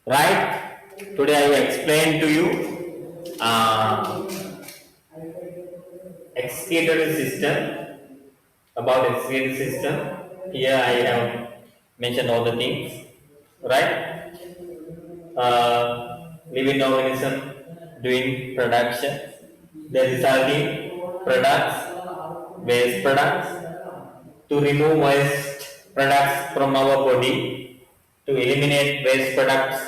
Right? Today I will explain to you excretory system, about excretory system. Here I have mentioned all the things, right? Living organism doing production, the resulting products, waste products, to remove waste products from our body, to eliminate waste products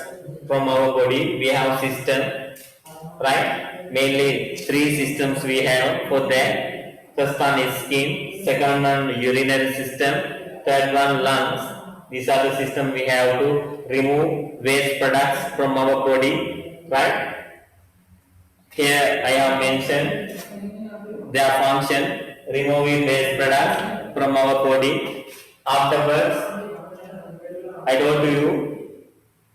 from our body, we have system, right? Mainly three systems we have for that. First one is skin, second one urinary system, third one lungs. These are the system we have to remove waste products from our body, right? Here I have mentioned their function, removing waste products from our body. Afterwards, I told you,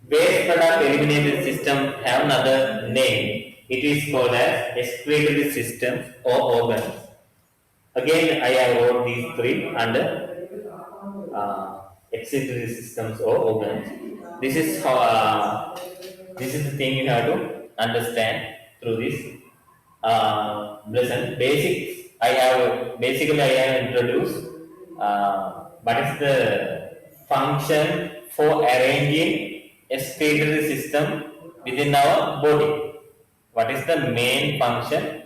waste product elimination system have another name. It is called as excretory systems or organs. Again, I have wrote these three under excretory systems or organs. This is how. This is the thing you have to understand through this lesson. Basics. I have introduced what is the function for arranging excretory system within our body. What is the main function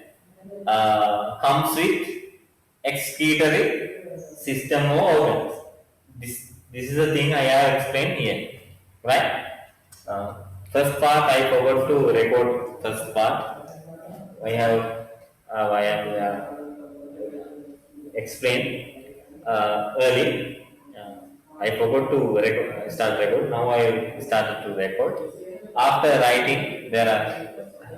comes with excretory system or organs. This is the thing I have explained here, right? Uh, First part I forgot to record. First part I have explained early. I forgot to start record. Now I started to record. After writing, there are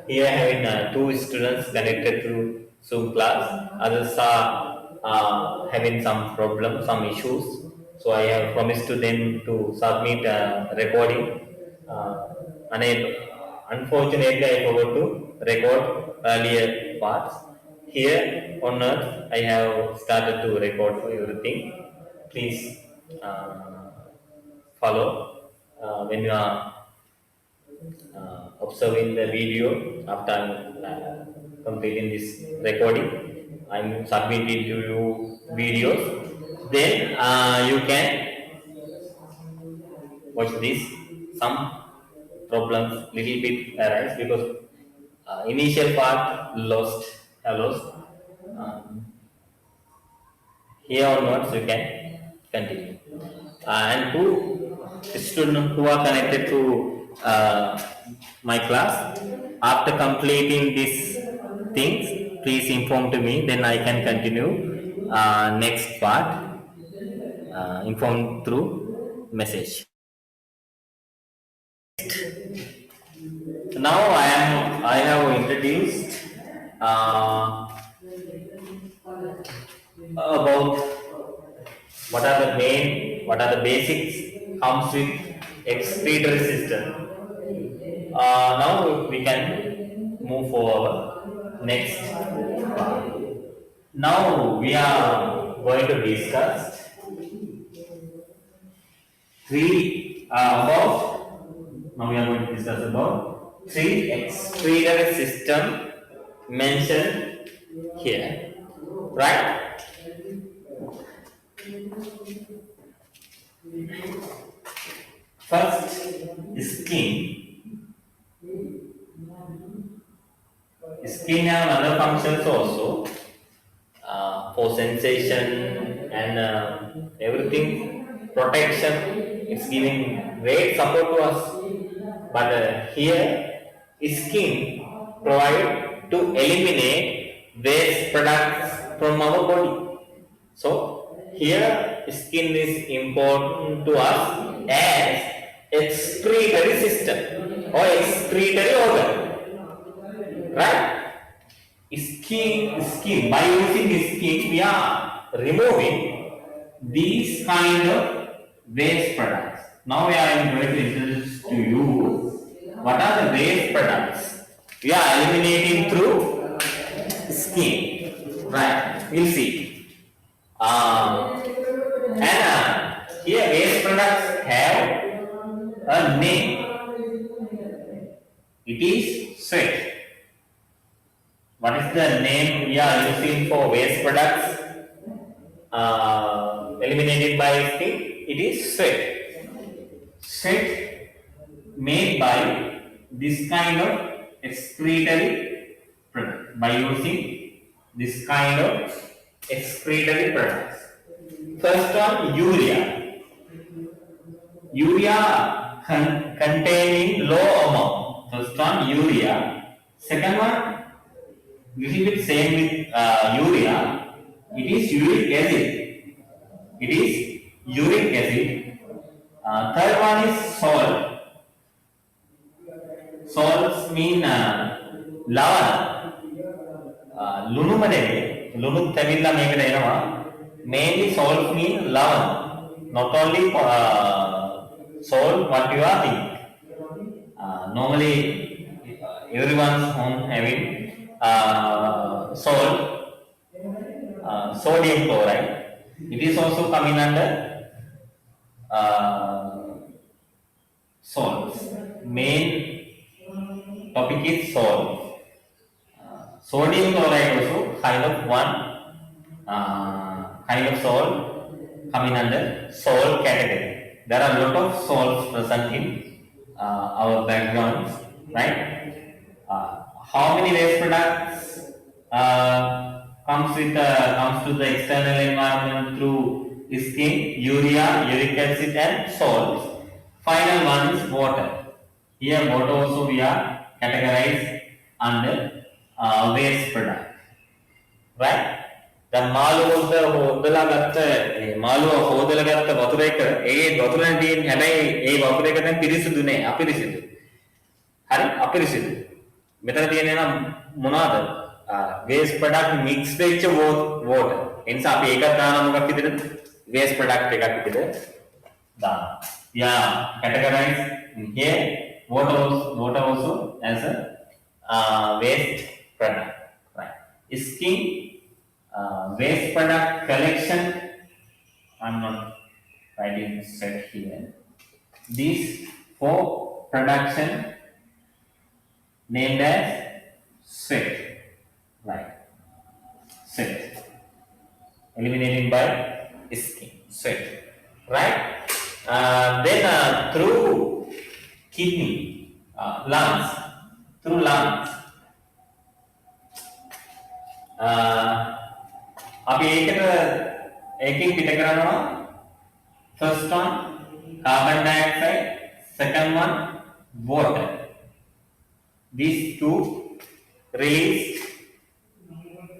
here having two students connected to Zoom class. Others are having some problems, some issues. So I have promised to them to submit recording. Unable. Unfortunately, I forgot to record earlier parts. Here on Earth, I have started to record for everything. Please follow when you are observing the video after completing this recording. I'm submitting to you videos. Then you can watch this. Some problems little bit arise because initial part lost. Um, Here onwards you can continue. And two students who are connected to my class, after completing these things, please inform to me. Then I can continue next part. Inform through message. Now I have introduced uh, about what are the basics comes with excretory system. Now we can move forward next part. Now we are going to discuss three about. Now we are going to discuss about three excretory system mentioned here, right? First, skin. Skin have other functions also for sensation and everything, protection. It's giving great support to us. But here, skin provide to eliminate waste products from our body. So here, skin is important to us as excretory system or excretory organ, right? Skin, by using skin we are removing these kind of waste products. Now I am going to introduce to you what are the waste products we are eliminating through skin, right? We'll see. And here waste products have a name. It is sweat. What is the name we are using for waste products eliminated by skin? It is sweat. Sweat made by this kind of excretory product, by using this kind of excretory products. First one, urea. Urea containing low amount. First one, urea. Second one, little bit same with urea. It is uric acid. It is uric acid. Third one is salt. Salts mean lava. ලුණුම නෙමෙයි ලුණුත් ඇවිල්ලා මේකට එනවා mainly salt mean lava, not only salt what you are thinking. Normally everyone's home having salt, sodium chloride. It is also coming under salts. Main topic is salt. Sodium chloride also kind of one kind of salt coming under salt category. There are a lot of salts present in our backgrounds, right? How many waste products comes to the external environment through skin? Urea, uric acid, and salts. Final one is water. Here, water also we are categorized under waste product, right? දැන් මාළුව හොදලා ගත්ත මාළුව හොදලා ගත්ත වතුර එක ඒ වතුරෙන් තියෙන හැබැයි ඒ වතුර එක දැන් පිරිසිදු නෑ අපිරිසිදු. හරි අපිරිසිදු. මෙතන තියෙන්නේ නම් මොනවාද? waste product mix වෙච්ච water. ඒ නිසා අපි ඒකත් දානවා මොකක් විදිහටද? waste product එකක් විදිහට දානවා. Yeah, categorize here water also as a waste product, right? Skin waste product collection. I'm not writing set here. These for production named as sweat, right? Sweat eliminated by skin, sweat, right? Then through kidney, lungs, through lungs. අපි ඒකෙන් පිට කරනවා first one carbon dioxide, second one water. These two released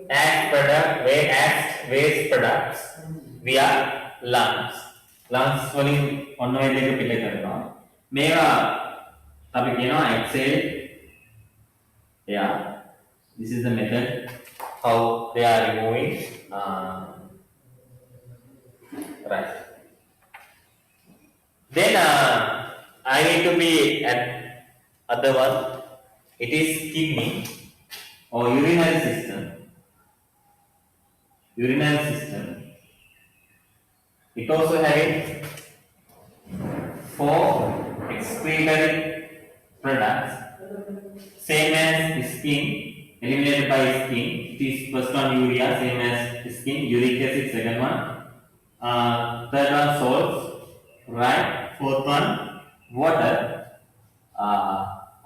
as waste products via lungs. Lungs වලින් ඔන්න ඔය දෙක පිට කරනවා. මේවා අපි කියනවා exhale. Yeah, this is the method how they are removing. Right. Then I need to be at other one. It is kidney or urinary system. Urinary system. It also having 4 excretory products, same as skin, eliminated by skin. It is first one urea, same as skin, uric acid, second one. Third one salts, right? Fourth one water.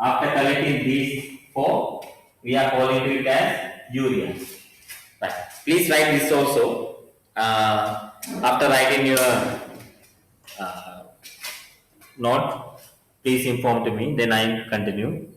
After collecting these 4, we are calling it as urea. Right. Please write this also. After writing your note, please inform to me. Then I continue.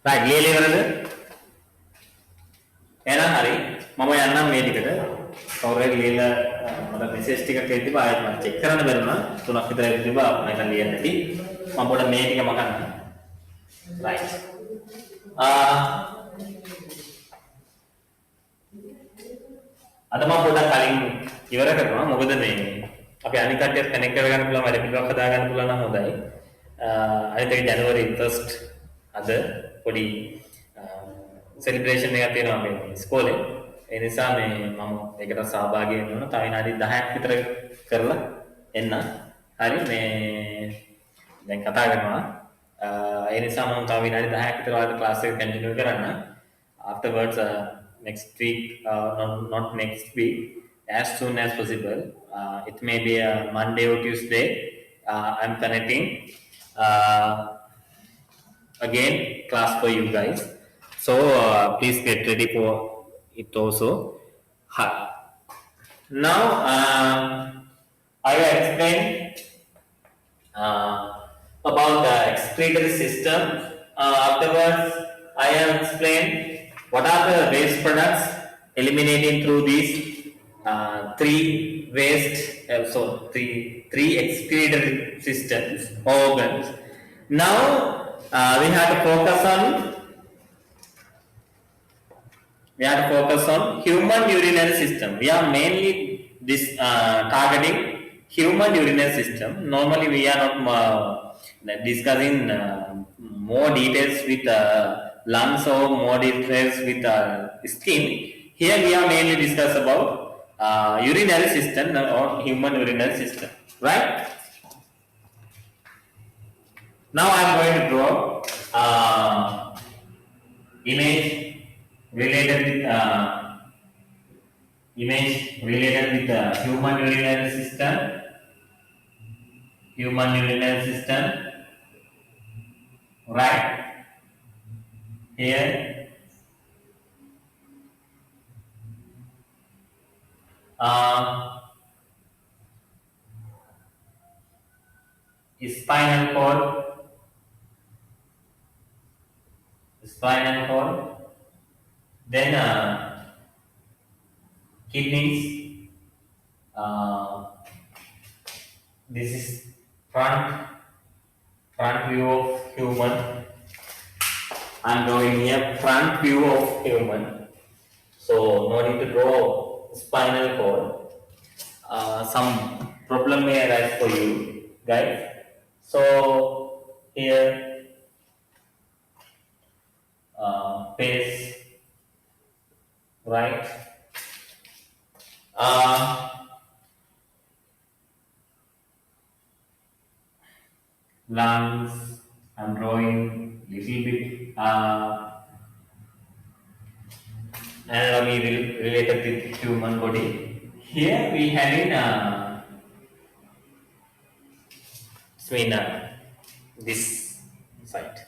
right ලියලා ඉවරද එහෙනම් හරි මම යන්නම් මේ ටිකට කවුරු හරි ලියලා මට මෙසේජ් ටිකක් එද්දි ආයෙත් මම චෙක් කරන්න බැරුණා තුනක් විතර එද්දි මම හිතන් ලියන්න ඇති මම පොඩ මේ ටික මකන්න right අද මම පොඩක් කලින් ඉවර කරනවා මොකද මේ අපි අනිත් කට්ටියත් කනෙක්ට් කරගන්න පුළුවන් වැඩ පිළිවෙලක් හදාගන්න පුළුවන් නම් හොඳයි අනිත් එක ජනවරි 1st අද පොඩි සෙලිබ්‍රේෂන් එකක් තියෙනවා මේ ඉස්කෝලේ ඒ නිසා මේ මම ඒකට සහභාගී වෙන්න ඕන තව විනාඩි 10ක් විතර කරලා එන්න හරි මේ දැන් කතා කරනවා ඒ නිසා මම තව විනාඩි 10ක් විතර ඔයාලට ක්ලාස් එක කන්ටිනියු කරන්න afterwards next week not next week as soon as possible it may be a Monday or Tuesday I'm connecting again class for you guys so please get ready for it also now I will explain about the excretory system afterwards I have explained what are the waste products eliminating through these three excretory systems organs now we have to focus on human urinary system we are mainly targeting human urinary system normally we are not discussing more details with lungs or more details with skin here we are mainly discuss about urinary system or human urinary system right now I am going to draw image related with human urinary system right here spinal cord then kidneys this is front view of human I'm drawing here front view of human so no need to draw spinal cord some problem may arise for you guys so here face right lungs I'm drawing little bit anatomy related with human body here we having this side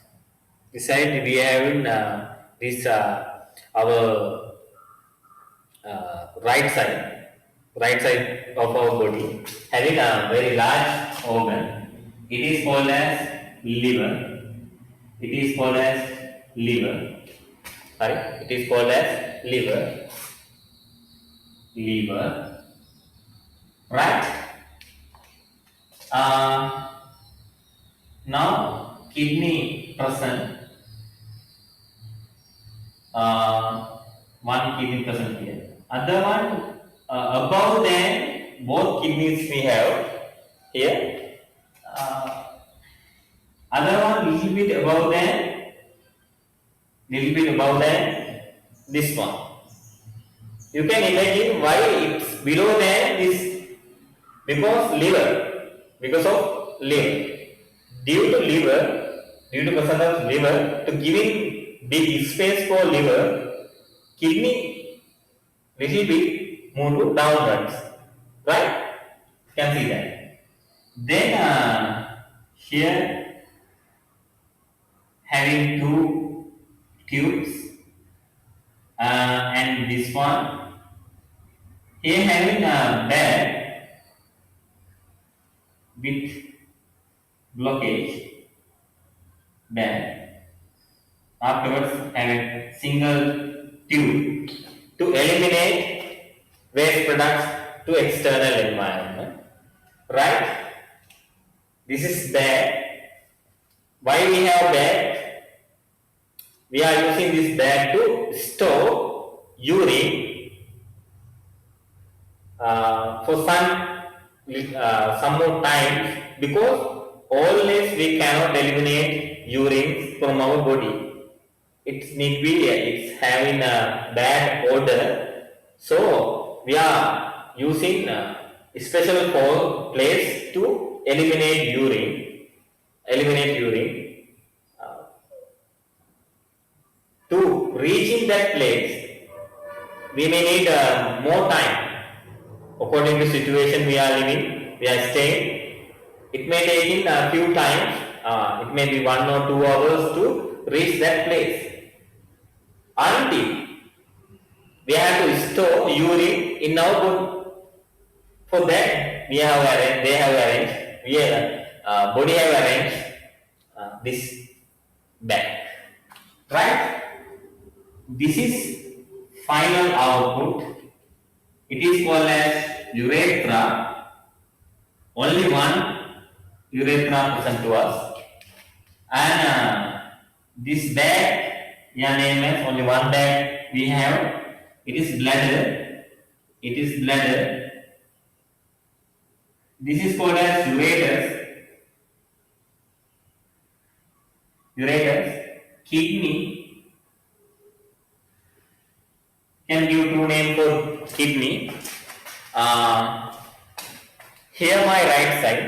we having this our right side of our body having a very large organ it is called as liver sorry it is called as liver right now kidney present one kidney present here other one above than both kidneys we have here other one little bit above than this one you can imagine why it's below than this because of liver due to presence of liver to giving big space for liver kidney little bit move to downwards right you can see that then here having two tubes and this one here having a bag with blockage bag afterwards have a single tube to eliminate waste products to external environment. Right? This is bag. Why we have bag? We are using this bag to store urine for some more times, because always we cannot eliminate urine from our body. It need be it's having a bad odor, so we are using a special place to eliminate urine. Uh, to reaching that place, we may need more time. According to situation we are living, we are staying. It may take in a few times. It may be 1 or 2 hours to reach that place. Until we have to store urine in our body. For that, they have body have arranged this bag. Right? This is final output. It is called as urethra. Only one urethra present to us. And this bag, yeah, name is only one bag we have. It is bladder. It is bladder. This is called as ureters. Ureters. Kidney. Can give two names for kidney. Here my right side.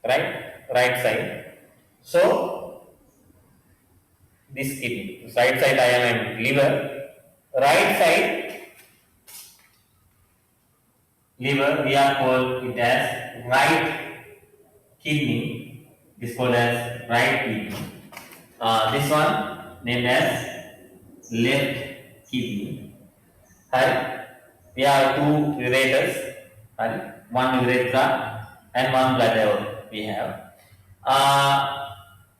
Right side. So this kidney. Right side I am in liver. Right side liver, we are called it as right kidney. This called as right kidney. This one named as left kidney. Right? We have two ureters. Right? One urethra and one bladder we have.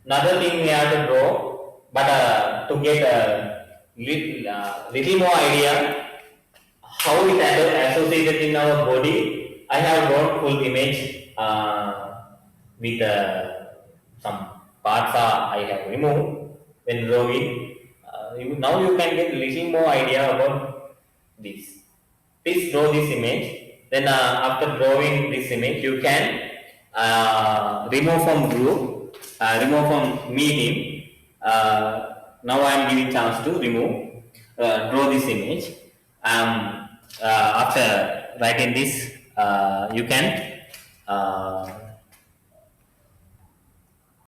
Another thing we have to draw, but to get a little more idea how it associated in our body, I have drawn full image with some parts I have removed when drawing. Now you can get a little more idea about this. Please draw this image. Then after drawing this image, you can remove from group, remove from meeting. Now I am giving chance to remove, draw this image. After writing this, you can